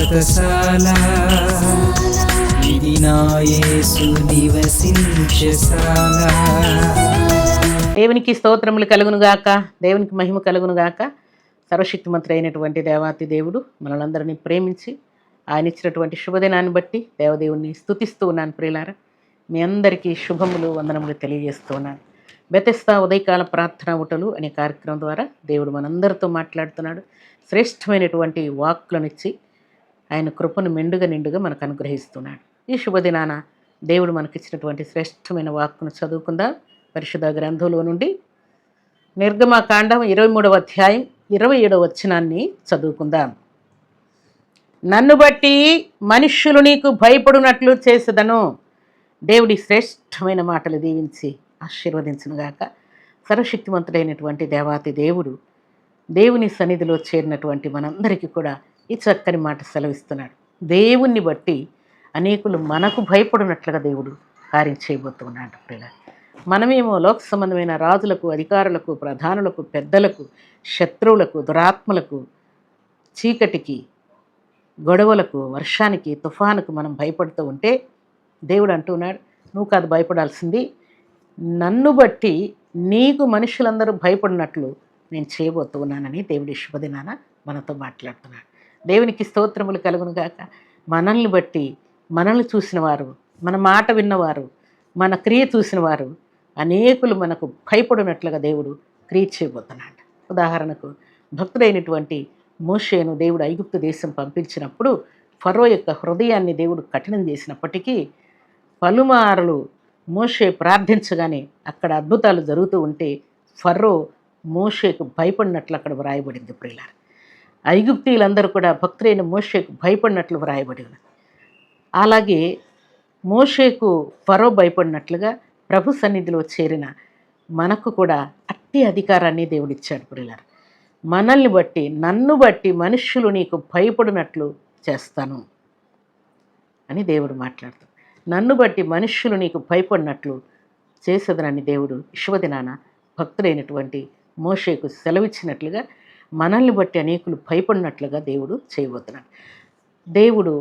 వ్రతశాల ఇది నా యేసు నివసించశాల. దేవునికి స్తోత్రములు కలుగును గాక, దేవునికి మహిమ కలుగును గాక. సర్వశక్తిమంతుడు అయినటువంటి దేవాతి దేవుడు మనలందరినీ ప్రేమించి ఆయన ఇచ్చినటువంటి శుభదినాన్ని బట్టి దేవదేవుని స్తుతిస్తూ ఉన్నాను. ప్రియులారా, మీ అందరికీ శుభములు వందనములు తెలియజేస్తూ ఉన్నాను. బెతెస్దా ఉదయకాల ప్రార్థనా ఊటలు అనే కార్యక్రమం ద్వారా దేవుడు మనందరితో మాట్లాడుతున్నాడు. శ్రేష్టమైనటువంటి వాక్కులనిచ్చి ఆయన కృపను నిండుగా మనకు అనుగ్రహిస్తున్నాడు. ఈ శుభదినాన దేవుడు మనకిచ్చినటువంటి శ్రేష్టమైన వాక్కును చదువుకుందాం. పరిశుద్ధ గ్రంథంలో నుండి నిర్గమకాండం 23వ అధ్యాయం 27వ వచనాన్ని చదువుకుందాం. నన్ను బట్టి మనుష్యులు నీకు భయపడునట్లు చేసేదను. దేవుడి శ్రేష్టమైన మాటలు దీవించి ఆశీర్వదించునుగాక. సర్వశక్తిమంతుడైనటువంటి దేవాతి దేవుడు దేవుని సన్నిధిలో చేరినటువంటి మనందరికీ కూడా ఈ చక్కని మాట సెలవిస్తున్నాడు. దేవుణ్ణి బట్టి అనేకులు మనకు భయపడినట్లుగా దేవుడు కార్యం చేయబోతున్నాడు. ప్రియులారా, మనమేమో లోక సంబంధమైన రాజులకు, అధికారులకు, ప్రధానులకు, పెద్దలకు, శత్రువులకు, దురాత్మలకు, చీకటికి, గొడవలకు, వర్షానికి, తుఫానుకు మనం భయపడుతూ ఉంటే దేవుడు అంటున్నాడు, నువ్వు కాదు భయపడాల్సింది, నన్ను బట్టి నీకు మనుషులందరూ భయపడినట్లు నేను చేయబోతున్నానని దేవుడి శుభదినాన మనతో మాట్లాడుతున్నాడు. దేవునికి స్తోత్రములు కలుగును గాక. మనల్ని బట్టి, మనల్ని చూసిన వారు, మన మాట విన్నవారు, మన క్రియ చూసిన వారు అనేకులు మనకు భయపడినట్లుగా దేవుడు క్రియ చేయబోతున్నాడు. ఉదాహరణకు భక్తుడైనటువంటి మోషేను దేవుడు ఐగుప్తు దేశం పంపించినప్పుడు ఫరో యొక్క హృదయాన్ని దేవుడు కఠినం చేసినప్పటికీ పలుమారులు మోషే ప్రార్థించగానే అక్కడ అద్భుతాలు జరుగుతూ ఉంటే ఫరో మోషేకు భయపడినట్లు అక్కడ వ్రాయబడింది. ప్రియులారా, ఐగుప్తీయులందరూ కూడా భక్తుడైన మోషేకు భయపడినట్లు వ్రాయబడి ఉన్నది. అలాగే మోషేకు ఫరో భయపడినట్లుగా ప్రభు సన్నిధిలో చేరిన మనకు కూడా అట్టి అధికారాన్ని దేవుడిచ్చాడు. ప్రియులారా, మనల్ని బట్టి, నన్ను బట్టి మనుష్యులు నీకు భయపడినట్లు చేస్తాను అని దేవుడు మాట్లాడుతాడు. నన్ను బట్టి మనుష్యులు నీకు భయపడినట్లు చేసేదనని దేవుడు విశ్వదినాన భక్తుడైనటువంటి మోషేకు సెలవిచ్చినట్లుగా మనల్ని బట్టి అనేకులు భయపడినట్లుగా దేవుడు చేయబోతున్నాడు. దేవుడు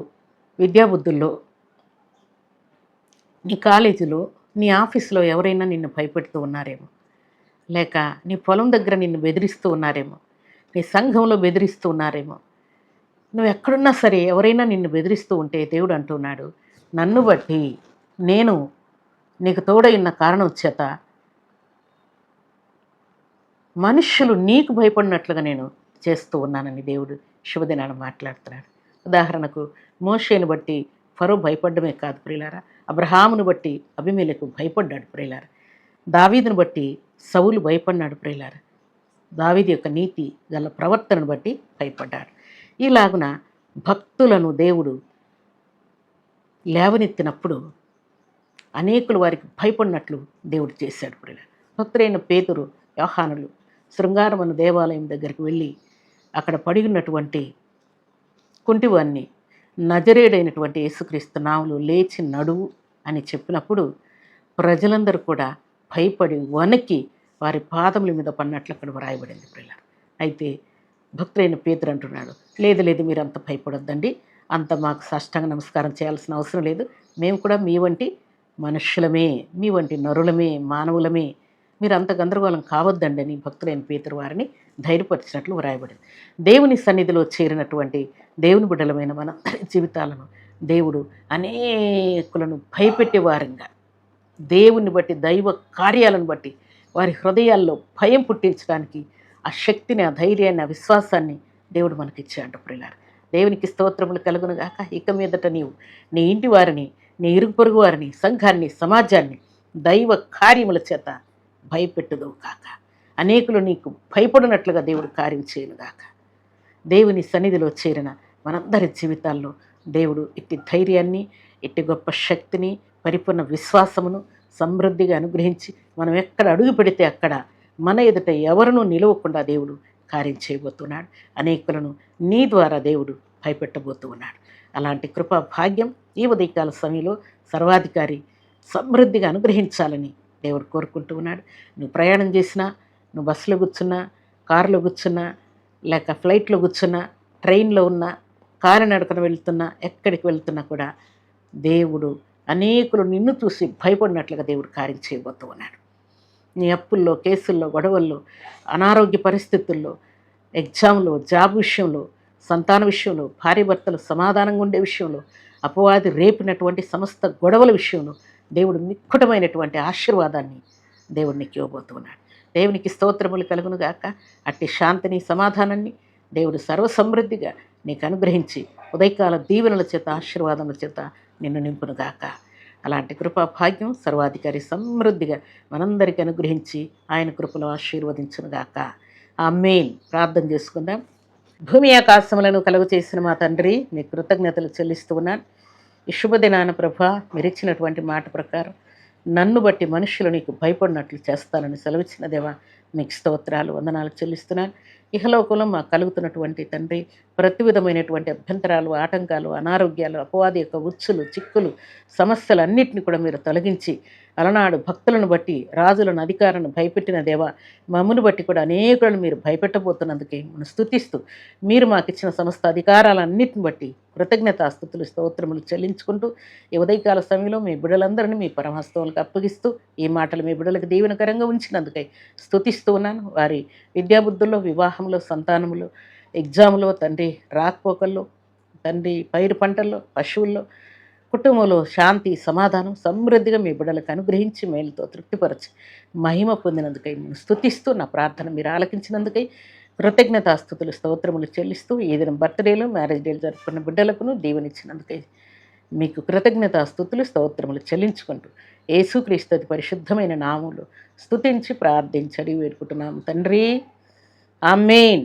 విద్యాబుద్ధుల్లో, నీ కాలేజీలో, నీ ఆఫీసులో ఎవరైనా నిన్ను భయపెడుతూ ఉన్నారేమో, లేక నీ పొలం దగ్గర నిన్ను బెదిరిస్తూ ఉన్నారేమో, నీ సంఘంలో బెదిరిస్తూ ఉన్నారేమో, నువ్వు ఎక్కడున్నా సరే ఎవరైనా నిన్ను బెదిరిస్తూ ఉంటే దేవుడు అంటున్నాడు, నన్ను బట్టి నేను నీకు తోడైన కారణం చేత మనుష్యులు నీకు భయపడినట్లుగా నేను చేస్తూ ఉన్నానని దేవుడు శుభదినాన మాట్లాడుతున్నాడు. ఉదాహరణకు మోషేను బట్టి ఫరో భయపడ్డమే కాదు ప్రియులారా, అబ్రహామును బట్టి అబీమెలెకు భయపడ్డాడు ప్రియులారా, దావీదును బట్టి సౌలు భయపడ్డాడు ప్రియులారా, దావీదు యొక్క నీతి గల ప్రవర్తనను బట్టి భయపడ్డాడు. ఇలాగున భక్తులను దేవుడు లేవనెత్తినప్పుడు అనేకులు వారికి భయపడినట్లు దేవుడు చేశాడు. ప్రియులారా, భక్తులైన పేతురు, యోహానులు శృంగారమను దేవాలయం దగ్గరికి వెళ్ళి అక్కడ పడి ఉన్నటువంటి కుంటివాన్ని నజరేడైనటువంటి యేసుక్రీస్తు నామములో లేచి నడువు అని చెప్పినప్పుడు ప్రజలందరూ కూడా భయపడి వణకి వారి పాదముల మీద పడినట్లు అక్కడ వ్రాయబడింది. ప్రియులారా, అయితే భక్తులైన పేతురు అంటున్నాడు, లేదు మీరు అంత భయపడొద్దండి, అంత మాకు సాష్టాంగ నమస్కారం చేయాల్సిన అవసరం లేదు, మేము కూడా మీ వంటి మనుష్యులమే, మీ వంటి నరులమే, మానవులమే, మీరు అంత గందరగోళం కావద్దండి అని భక్తులైన పేతురు వారిని ధైర్యపరిచినట్లు వ్రాయబడింది. దేవుని సన్నిధిలో చేరినటువంటి దేవుని బిడ్డలమైన మన జీవితాలను దేవుడు అనేకులను భయపెట్టే వారంగా, దేవుని బట్టి, దైవ కార్యాలను బట్టి వారి హృదయాల్లో భయం పుట్టించడానికి ఆ శక్తిని, ఆ ధైర్యాన్ని, ఆ విశ్వాసాన్ని దేవుడు మనకిచ్చాడు. ప్రియులారా, దేవునికి స్తోత్రములు కలుగును గాక. ఇక మీదట నీవు నీ ఇంటి వారిని, నీ ఇరుగు పొరుగు వారిని, సంఘాన్ని, సమాజాన్ని దైవ కార్యముల చేత భయపెట్టుదు కాక. అనేకులు నీకు భయపడినట్లుగా దేవుడు కార్యం చేయను గాక. దేవుని సన్నిధిలో చేరిన మనందరి జీవితాల్లో దేవుడు ఇట్టి ధైర్యాన్ని, ఇట్టి గొప్ప శక్తిని, పరిపూర్ణ విశ్వాసమును సమృద్ధిగా అనుగ్రహించి మనం ఎక్కడ అడుగు పెడితే అక్కడ మన ఎదుట ఎవరునూ నిలవకుండా దేవుడు కార్యం చేయబోతున్నాడు. అనేకులను నీ ద్వారా దేవుడు భయపెట్టబోతూ ఉన్నాడు. అలాంటి కృపా భాగ్యం ఈ ఉదయకాల సమయంలో సర్వాధికారి సమృద్ధిగా అనుగ్రహించాలని దేవుడు కోరుకుంటూ ఉన్నాడు. నువ్వు ప్రయాణం చేసినా, నువ్వు బస్సులో కూర్చున్నా, కారులో కూర్చున్నా, లేక ఫ్లైట్లో కూర్చున్నా, ట్రైన్లో ఉన్నా, కాలినడకన వెళ్తున్నా, ఎక్కడికి వెళ్తున్నా కూడా దేవుడు అనేకులు నిన్ను చూసి భయపడినట్లుగా దేవుడు కార్యం చేయబోతూ ఉన్నాడు. నీ అప్పుల్లో, కేసుల్లో, గొడవల్లో, అనారోగ్య పరిస్థితుల్లో, ఎగ్జామ్లో, జాబ్ విషయంలో, సంతాన విషయంలో, భార్యాభర్తలు సమాధానంగా ఉండే విషయంలో, అపవాది రేపినటువంటి సమస్త గొడవల విషయంలో దేవుడు మిక్కుటమైనటువంటి ఆశీర్వాదాన్ని దేవుడు నీకు ఇవ్వబోతున్నాడు. దేవునికి స్తోత్రములు కలుగును గాక. అట్టి శాంతిని, సమాధానాన్ని దేవుడు సర్వసమృద్ధిగా నీకు అనుగ్రహించి ఉదయకాల దీవెనల చేత, ఆశీర్వాదముల చేత నిన్ను నింపునుగాక. అలాంటి కృపా భాగ్యం సర్వాధికారి సమృద్ధిగా మనందరికీ అనుగ్రహించి ఆయన కృపలో ఆశీర్వదించునుగాక. ఆమేన్. ప్రార్థన చేసుకుందాం. భూమి ఆకాశములను కలుగు చేసిన మా తండ్రి, మీ కృతజ్ఞతలు చెల్లిస్తూ ఉన్నాను. ఈ శుభదినాన ప్రభా, మీరు ఇచ్చినటువంటి మాట ప్రకారం నన్ను బట్టి మనుషులు నీకు భయపడినట్లు చేస్తానని సెలవిచ్చిన దేవా, మీకు స్తోత్రాలు, వందనాలు చెల్లిస్తున్నాను. ఇహలోకంలో మాకు కలుగుతున్నటువంటి తండ్రి ప్రతి విధమైనటువంటి అభ్యంతరాలు, ఆటంకాలు, అనారోగ్యాలు, అపవాది యొక్క ఉచ్చులు, చిక్కులు, సమస్యలన్నింటినీ కూడా మీరు తొలగించి, అలనాడు భక్తులను బట్టి, రాజులను, అధికారులను భయపెట్టిన దేవా, మమ్మను బట్టి కూడా అనేకులను మీరు భయపెట్టబోతున్నందుకే మనం స్తుతిస్తూ, మీరు మాకు ఇచ్చిన సమస్త అధికారాలన్నింటిని బట్టి కృతజ్ఞతాస్తుతులు, స్తోత్రములు చెల్లించుకుంటూ ఈ ఉదయకాల సమయంలో మీ బిడ్డలందరినీ మీ పరమహస్తములకు అప్పగిస్తూ ఈ మాటలు మీ బిడ్డలకు దీవెనకరంగా ఉంచినందుకై స్తుతిస్తూ ఉన్నాను. వారి విద్యాబుద్ధుల్లో, వివాహంలో, సంతానంలో, ఎగ్జామ్లో, తండ్రి రాకపోకల్లో, తండ్రి పైరు పంటల్లో, పశువుల్లో, కుటుంబంలో శాంతి, సమాధానం సమృద్ధిగా మీ బిడ్డలకు అనుగ్రహించి మేలుతో తృప్తిపరచి మహిమ పొందినందుకై నేను స్తుతిస్తూ, నా ప్రార్థన మీరు ఆలకించినందుకై కృతజ్ఞతాస్తుతులు, స్తోత్రములు చెల్లిస్తూ ఈ దినం బర్త్డేలు, మ్యారేజ్ డేలు జరుపుకున్న బిడ్డలకును దీవెనిచ్చినందుకై మీకు కృతజ్ఞతాస్తుతులు, స్తోత్రములు చెల్లించుకుంటూ యేసుక్రీస్తు అతి పరిశుద్ధమైన నామములో స్తుతించి ప్రార్థించి అడిగి వేడుకుంటున్నాము తండ్రి. ఆమేన్.